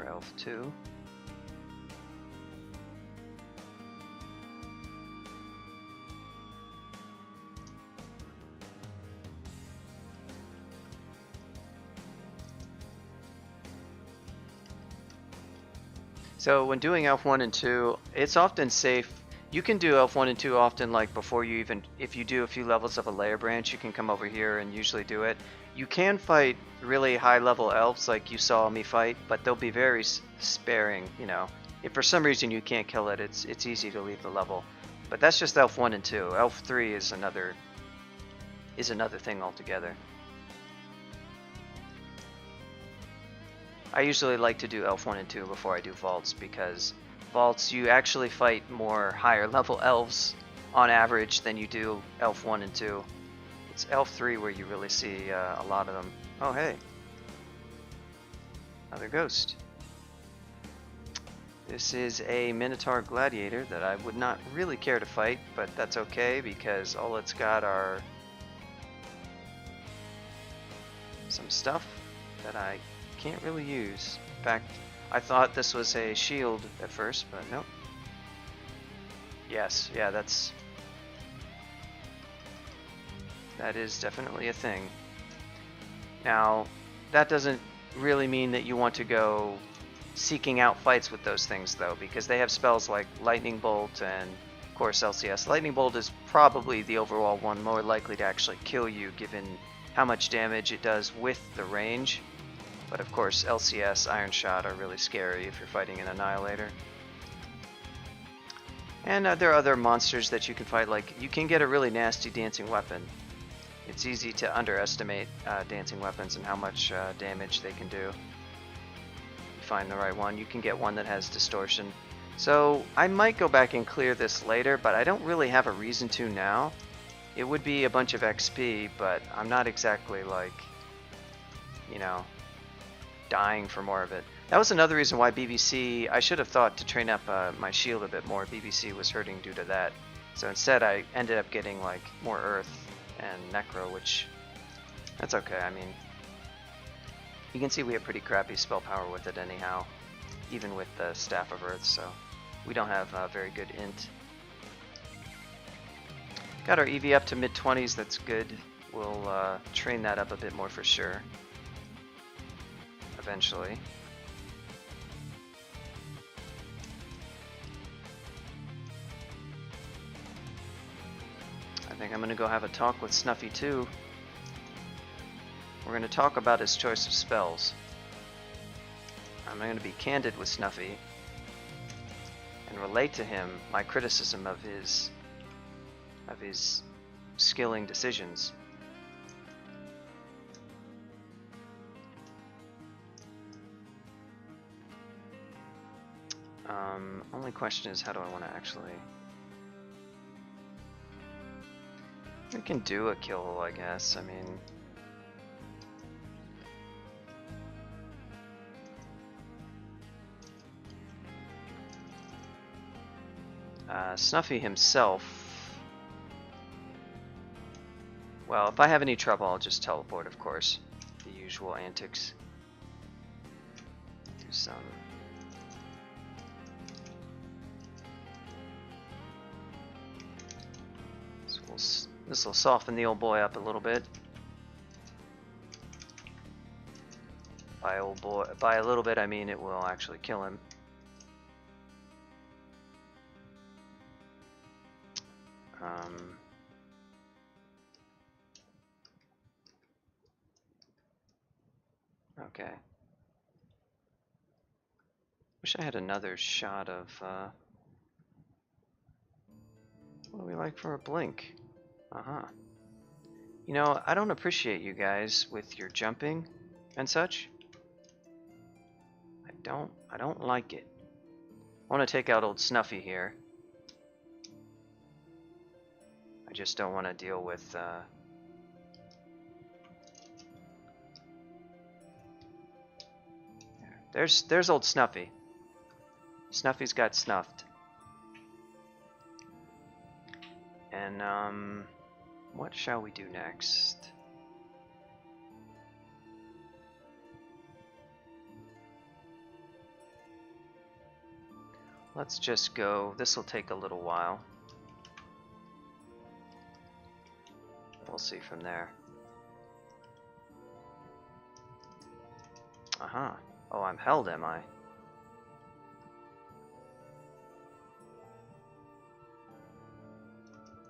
for Elf 2. So when doing Elf 1 and 2, it's often safe. You can do Elf 1 and 2 often, like before you even, if you do a few levels of a layer branch, you can come over here and usually do it. You can fight really high level elves like you saw me fight, but they'll be very sparing, you know. If for some reason you can't kill it, it's easy to leave the level. But that's just Elf 1 and 2. Elf 3 is another thing altogether. I usually like to do Elf 1 and 2 before I do Vaults, because Vaults you actually fight more higher level elves on average than you do Elf 1 and 2. It's Elf 3 where you really see a lot of them. Oh hey, another ghost. This is a Minotaur Gladiator that I would not really care to fight, but that's okay because all it's got are some stuff that I can't really use. In fact, I thought this was a shield at first, but nope. Yes, yeah, that is definitely a thing. Now, that doesn't really mean that you want to go seeking out fights with those things though, because they have spells like Lightning Bolt and of course LCS. Lightning Bolt is probably the overall one more likely to actually kill you given how much damage it does with the range. But of course LCS, Iron Shot are really scary if you're fighting an Annihilator. And there are other monsters that you can fight, like you can get a really nasty dancing weapon. It's easy to underestimate dancing weapons and how much damage they can do. You find the right one. You can get one that has distortion. So I might go back and clear this later, but I don't really have a reason to now. It would be a bunch of XP, but I'm not exactly like, you know, dying for more of it. That was another reason why BBC, I should have thought to train up my shield a bit more. BBC was hurting due to that. So instead I ended up getting like more Earth and Necro, which, that's okay. I mean, you can see we have pretty crappy spell power with it anyhow, even with the Staff of Earth, so we don't have very good int. Got our EV up to mid-20s, that's good. We'll train that up a bit more for sure, eventually. I think I'm going to go have a talk with Snuffy too. We're going to talk about his choice of spells. I'm going to be candid with Snuffy and relate to him my criticism of his skilling decisions. Only question is, how do I want to actually... We can do a kill, I guess. I mean... Snuffy himself... Well, if I have any trouble, I'll just teleport, of course. The usual antics. Do some... This will soften the old boy up a little bit. By a little bit, I mean it will actually kill him. Okay. Wish I had another shot of. What do we like for a blink? You know, I don't appreciate you guys with your jumping and such. I don't like it. I want to take out old Snuffy here. I just don't want to deal with There's old Snuffy. Snuffy's got snuffed. And what shall we do next? Let's just go. This will take a little while. We'll see from there. Uh-huh. Oh, I'm held, am I?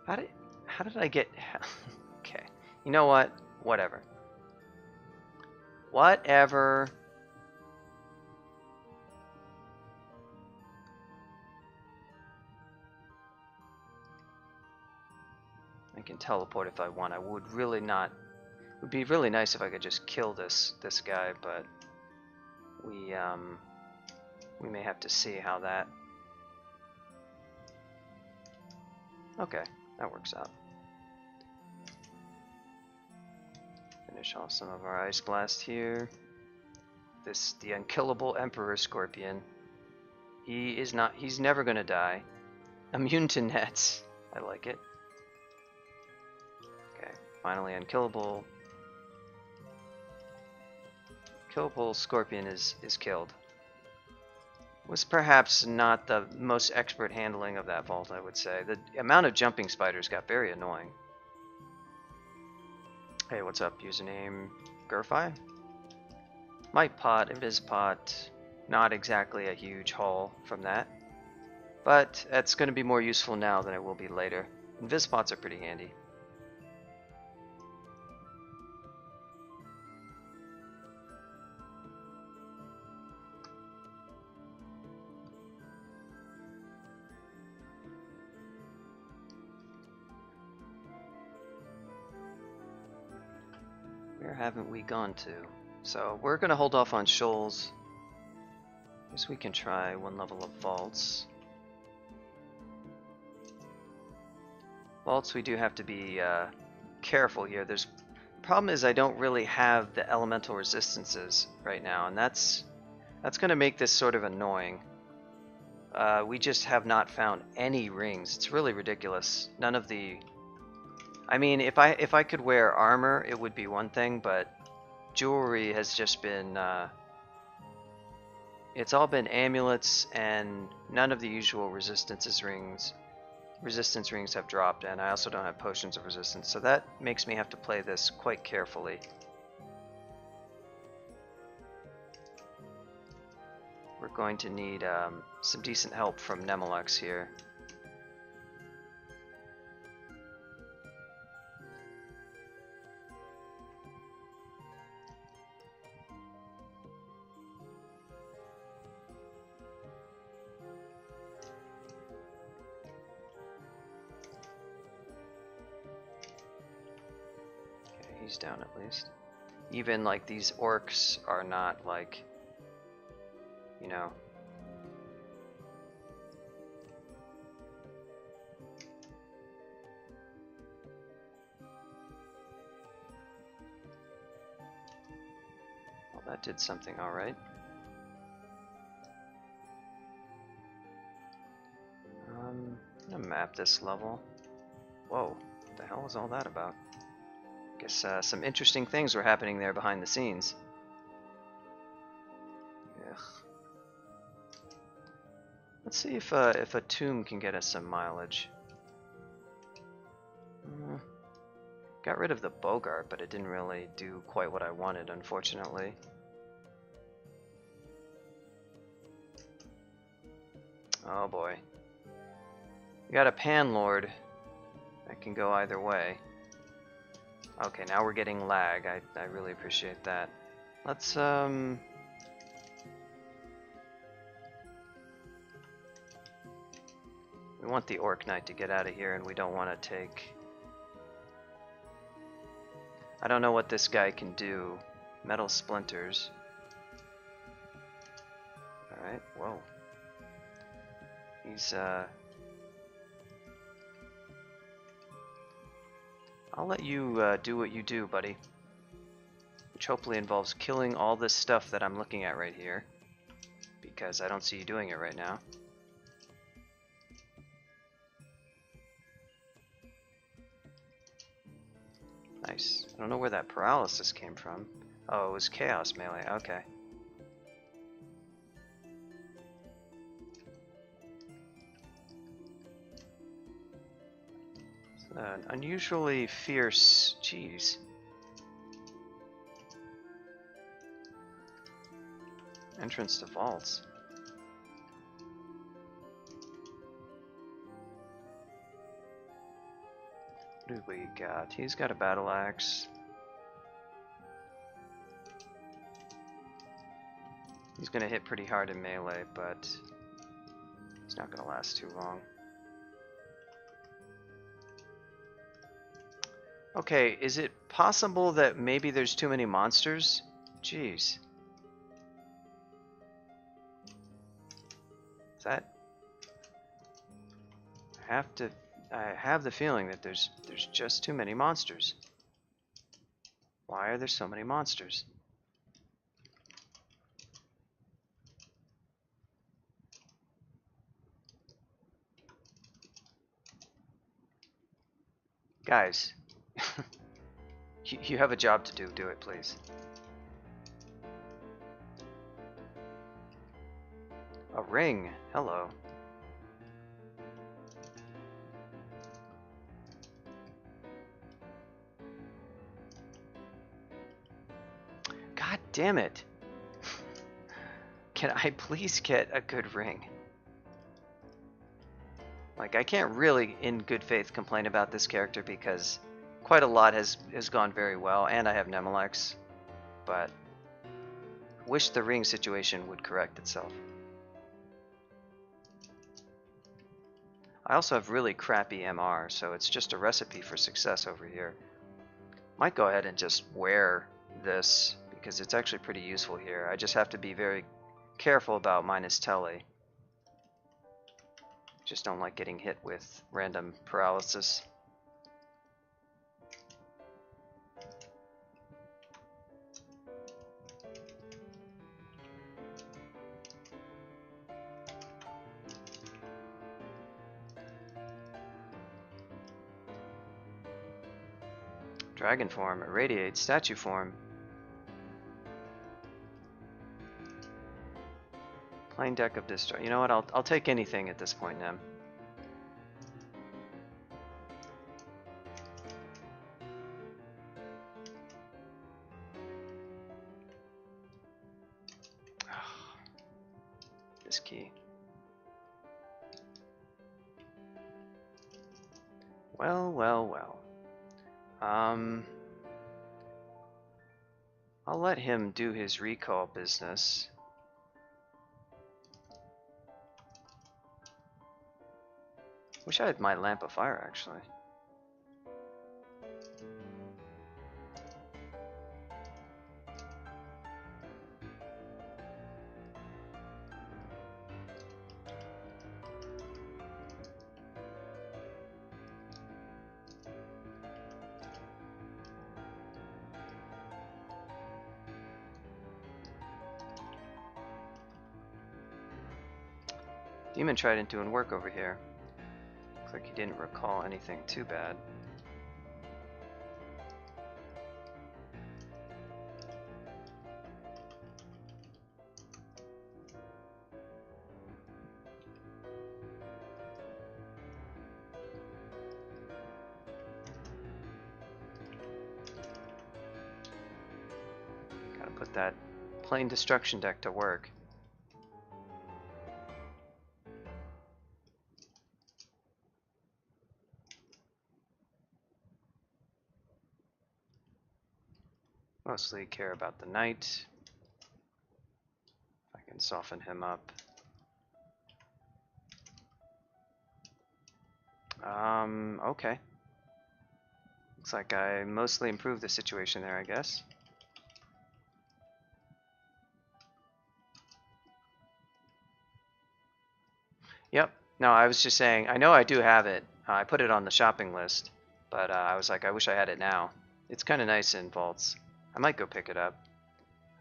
How did I get... Okay. You know what? Whatever. Whatever. I can teleport if I want. I would really not... It would be really nice if I could just kill this guy, but we may have to see how that... Okay, that works out. Finish off some of our Ice Blast here. The unkillable Emperor Scorpion. He's never gonna die. Immune to nets. I like it. Okay, finally unkillable. Killable Scorpion is killed. Was perhaps not the most expert handling of that vault, I would say. The amount of jumping spiders got very annoying. Hey, what's up? Username Gurfi? Might pot, Invispot. Not exactly a huge haul from that. But it's going to be more useful now than it will be later. Invispots are pretty handy. Where haven't we gone to? So we're going to hold off on shoals. Guess we can try one level of vaults. Vaults, we do have to be careful here. The problem is I don't really have the elemental resistances right now, and that's going to make this sort of annoying. We just have not found any rings. It's really ridiculous. None of the... I mean, if I could wear armor, it would be one thing, but jewelry has just been... it's all been amulets, and none of the usual resistance rings have dropped, and I also don't have potions of resistance, so that makes me have to play this quite carefully. We're going to need some decent help from Nemelex here. He's down at least. Even like these orcs are not like, you know. Well, that did something alright. I'm gonna map this level. Whoa, what the hell was all that about? Guess some interesting things were happening there behind the scenes. Ugh. Let's see if a tomb can get us some mileage. Got rid of the Bogart, but it didn't really do quite what I wanted, unfortunately. Oh boy. We got a Panlord that can go either way. Okay, now we're getting lag. I really appreciate that. Let's we want the Orc Knight to get out of here, and we don't want to take... I don't know what this guy can do. Metal splinters. Alright, whoa. He's I'll let you do what you do, buddy. Which hopefully involves killing all this stuff that I'm looking at right here. Because I don't see you doing it right now. Nice. I don't know where that paralysis came from. Oh, it was Chaos Melee. Okay. An unusually fierce. Jeez. Entrance to vaults. What do we got? He's got a battle axe. He's gonna hit pretty hard in melee, but it's not gonna last too long. Okay, is it possible that maybe there's too many monsters? Jeez. Is that... I have the feeling that there's just too many monsters. Why are there so many monsters? Guys, you have a job to do. Do it, please. A ring. Hello. God damn it. Can I please get a good ring? Like, I can't really, in good faith, complain about this character because quite a lot has gone very well, and I have Nemelex, but wish the ring situation would correct itself. I also have really crappy MR, so it's just a recipe for success over here. Might go ahead and just wear this because it's actually pretty useful here. I just have to be very careful about minus tele. Just don't like getting hit with random paralysis. Dragon form, irradiate, statue form. Plain deck of destroy. You know what? I'll take anything at this point, Nem. This key. Well, well, well. I'll let him do his recall business. Wish I had my lamp of fire, actually. Demon Trident doing work over here. Looks like he didn't recall anything too bad. Gotta put that plain destruction deck to work. Mostly care about the knight. If I can soften him up. Okay. Looks like I mostly improved the situation there, I guess. Yep. No, I was just saying, I know I do have it. I put it on the shopping list, but I was like, I wish I had it now. It's kind of nice in vaults. I might go pick it up.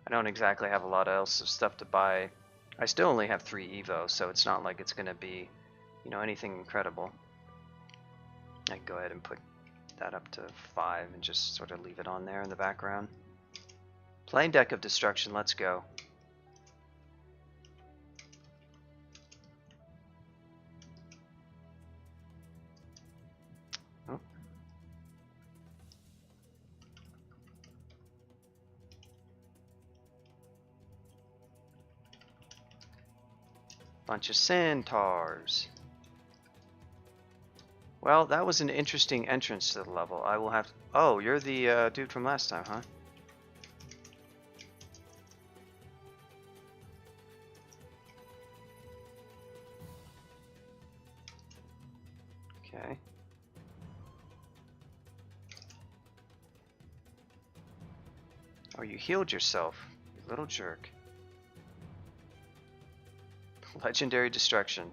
I don't exactly have a lot else of stuff to buy. I still only have 3 Evo, so it's not like it's going to be, you know, anything incredible. I can go ahead and put that up to 5 and just sort of leave it on there in the background. Plain deck of destruction, let's go. Oh, Bunch of centaurs. Well, that was an interesting entrance to the level. I will have to... Oh, you're the dude from last time, huh? Okay. Oh, you healed yourself, you little jerk. Legendary destruction.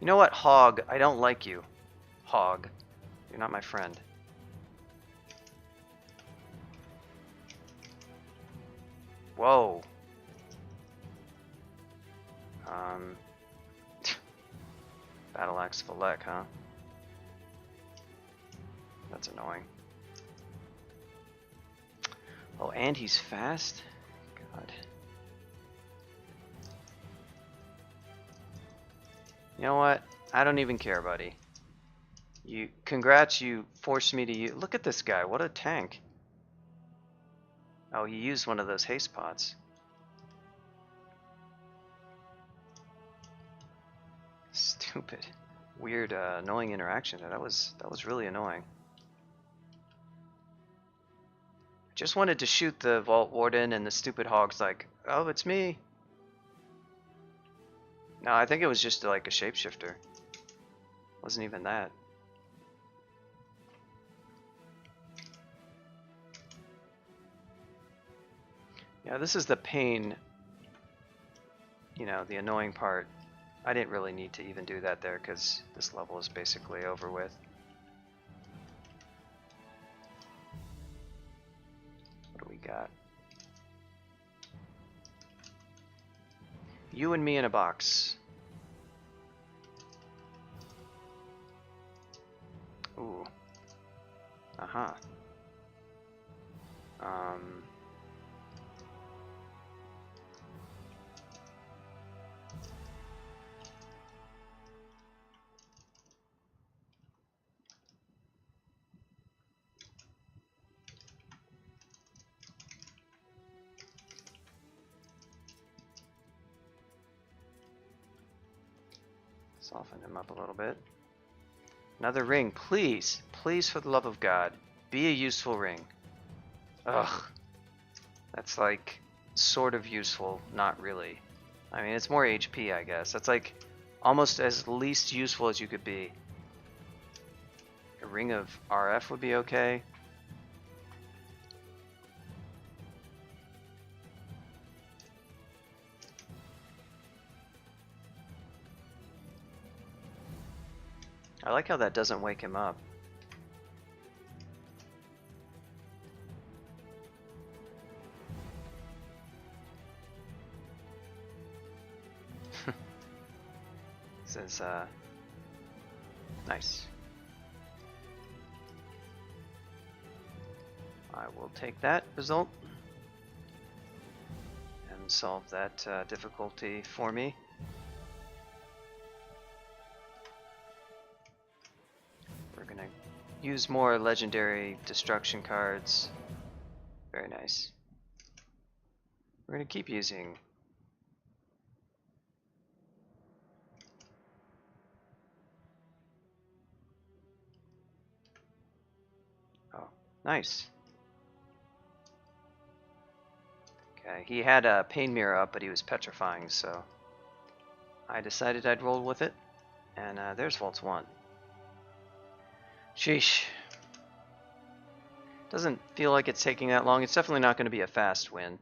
You know what, Hog? I don't like you. Hog. You're not my friend. Whoa. Battle Axe Valek, huh? That's annoying. Oh, and he's fast? God. You know what? I don't even care, buddy. Congrats, you forced me to use... Look at this guy, what a tank. Oh, he used one of those haste pots. Stupid. Weird, annoying interaction. That was really annoying. Just wanted to shoot the Vault Warden and the stupid Hog's like, oh, it's me. No, I think it was just like a shapeshifter. Wasn't even that. Yeah, this is the pain, you know, the annoying part. I didn't really need to even do that there because this level is basically over with. What do we got? You and me in a box. Ooh. Uh-huh. Soften him up a little bit. Another ring, please. Please, for the love of God. Be a useful ring. Ugh. That's like sort of useful, not really. I mean, it's more HP, I guess. That's like almost as least useful as you could be. A ring of RF would be okay. I like how that doesn't wake him up. This is, nice. I will take that result and solve that difficulty for me. We're gonna use more legendary destruction cards. Very nice. We're gonna keep using nice. Okay, he had a pain mirror up, but he was petrifying, so I decided I'd roll with it. And there's Vault 1. Sheesh. Doesn't feel like it's taking that long. It's definitely not going to be a fast win.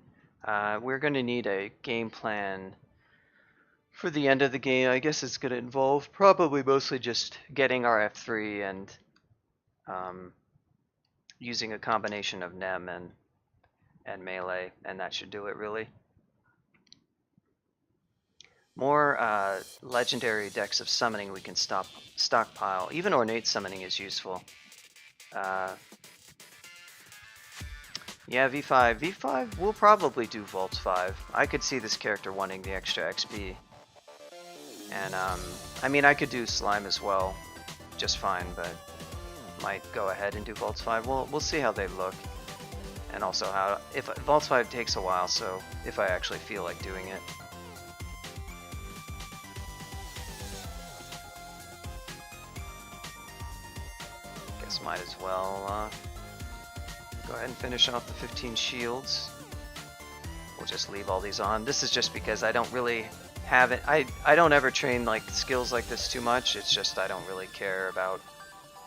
We're going to need a game plan for the end of the game. I guess it's going to involve probably mostly just getting our F3 and using a combination of Nem and melee, and that should do it really. More legendary decks of summoning we can stockpile. Even ornate summoning is useful. Yeah, V5. V5 will probably do Vault 5. I could see this character wanting the extra XP. And I mean, I could do Slime as well, just fine, but might go ahead and do Vault 5. We'll see how they look. And also how, if Vault 5 takes a while, so if I actually feel like doing it. well go ahead and finish off the 15 shields. We'll just leave all these on. This is just because I don't really have it. I don't ever train like skills like this too much. It's just I don't really care about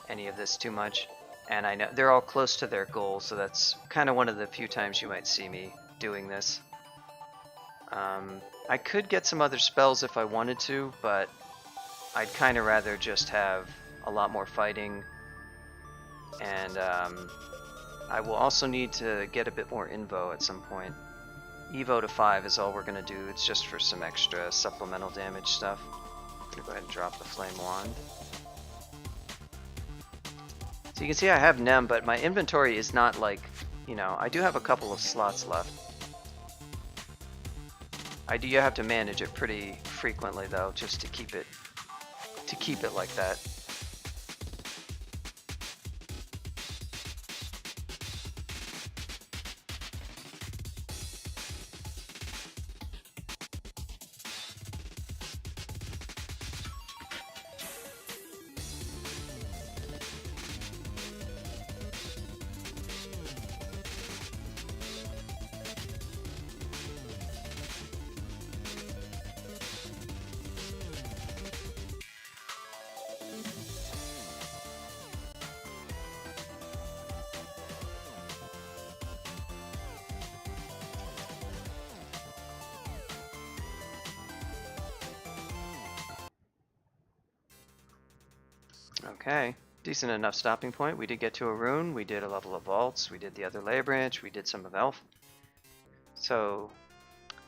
any of this too much. And I know they're all close to their goal, so that's kind of one of the few times you might see me doing this. I could get some other spells if I wanted to, but I'd kind of rather just have a lot more fighting. And I will also need to get a bit more invo at some point. Evo to 5 is all we're going to do. It's just for some extra supplemental damage stuff. I'm going to go ahead and drop the Flame Wand. So you can see I have Nem, but my inventory is not like, you know, I do have a couple of slots left. I do have to manage it pretty frequently though, just to keep it like that. Okay, decent enough stopping point. We did get to a rune, we did a level of vaults, we did the other lay branch, we did some of elf. So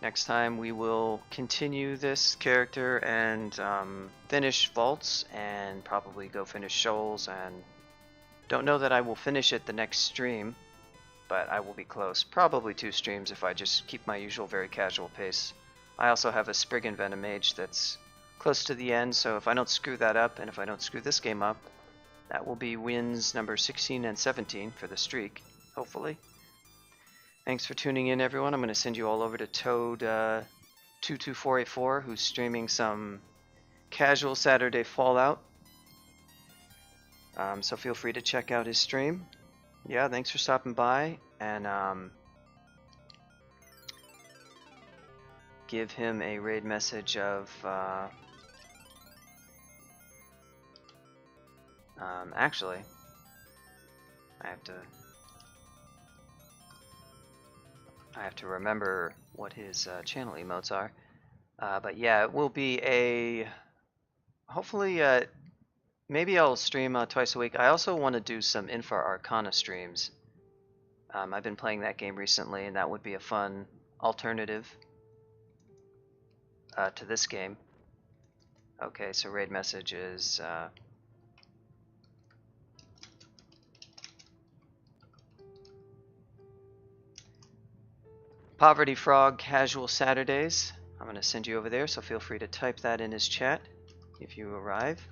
next time we will continue this character and finish vaults and probably go finish shoals, and don't know that I will finish it the next stream, but I will be close. Probably 2 streams if I just keep my usual very casual pace. I also have a Spriggan Venom Mage that's close to the end, so if I don't screw that up, and if I don't screw this game up, that will be wins number 16 and 17 for the streak, hopefully. Thanks for tuning in, everyone. I'm going to send you all over to Toad22484, who's streaming some casual Saturday Fallout. So feel free to check out his stream. Yeah, thanks for stopping by, and give him a raid message of actually, I have to remember what his channel emotes are. But yeah, it will be a hopefully maybe I'll stream twice a week. I also want to do some Infra Arcana streams. I've been playing that game recently, and that would be a fun alternative to this game. Okay, so raid message is Poverty Frog Casual Saturdays. I'm going to send you over there, so feel free to type that in his chat if you arrive.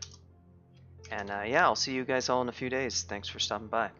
And yeah, I'll see you guys all in a few days. Thanks for stopping by.